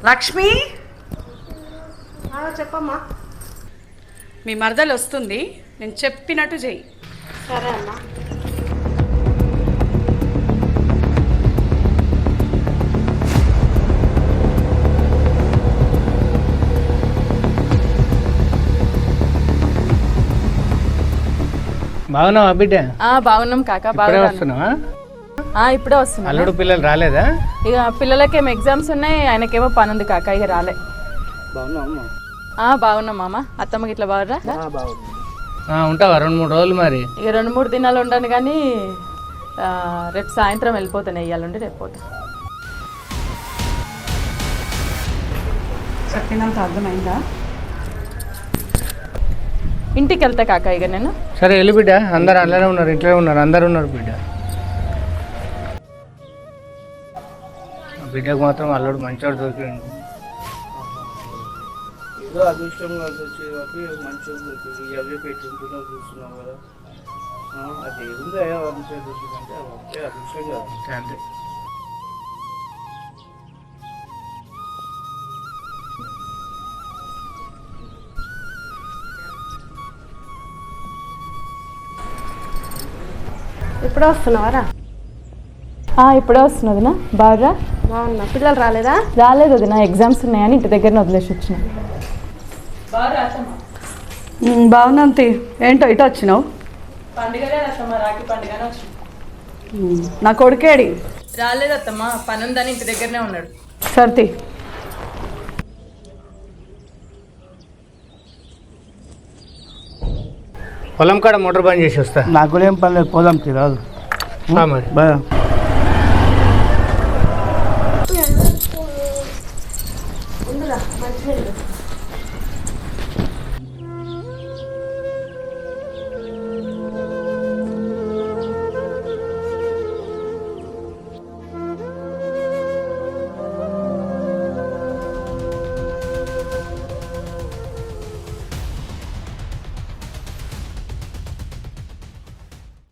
లక్ష్మి చెప్పమ్మా. మీ మరదలు వస్తుంది, నేను చెప్పినట్టు చెయ్యి. సరే అమ్మా. బాగున్నావా బిడ్డ? బాగున్నాం కాక. ఇప్పుడే వస్తున్నావా? ఇప్పుడే వస్తున్నా. అల్లుడు పిల్లలు రాలేదా? ఇక పిల్లలకేమో ఎగ్జామ్స్ ఉన్నాయి, ఆయనకేమో పని ఉంది కాక, ఇక రాలే. బాగున్నాం మామ. అత్తమ్మకి ఇట్లా బాగురా? ఉంటావా 2-3 రోజులు? మరి ఇక 2-3 దినాలు ఉండను కానీ రేపు సాయంత్రం వెళ్ళిపోతాను. ఇయ్యాలండి రేపు పోతా. చెప్పినంత అర్థమైందా? ఇంటికి వెళ్తా కాక ఇక నేను. సరే వెళ్ళి బిడ్డ. అందరు అందులోనే ఉన్నారు, ఇంట్లోనే ఉన్నారు, అందరు ఉన్నారు బిడ్డ. బిడ్డకు మాత్రం అల్లుడు మంచోడు దొరికిండు. ఏదో అదృష్టం కలిసి వచ్చేవాకి మంచిగా దొరికింది. అవే పెట్టుకుంటున్నావు చూస్తున్నావు కదా, అది ఏముంది మంచిగా దొరికిందంటే అదే అదృష్టం కాదు. అంతే. ఇప్పుడే వస్తున్నావారా? ఇప్పుడే వస్తున్నా వదినా. బాగా బాగున్నా. పిల్లలు రాలేదా? రాలేదు వదినా, ఎగ్జామ్స్ ఉన్నాయని ఇంటి దగ్గర వదిలేసి వచ్చిన. బాగున్నాంతి. ఏంటో ఇటు వచ్చినావు? పండుగలే అత్తమ్మ, రాఖీ పండుగనే వచ్చిన. నా కొడుకేడి? రాలేదు అత్తమ్మ, పని ఉందని ఇంటి దగ్గరనే ఉన్నాడు. సర్తి. పొలం కాడ మోటార్ బంద్ చేసి వస్తా. నాకు కూడా ఏం పని లేదు, పోదాం తిరాదు మరి. బాయ్.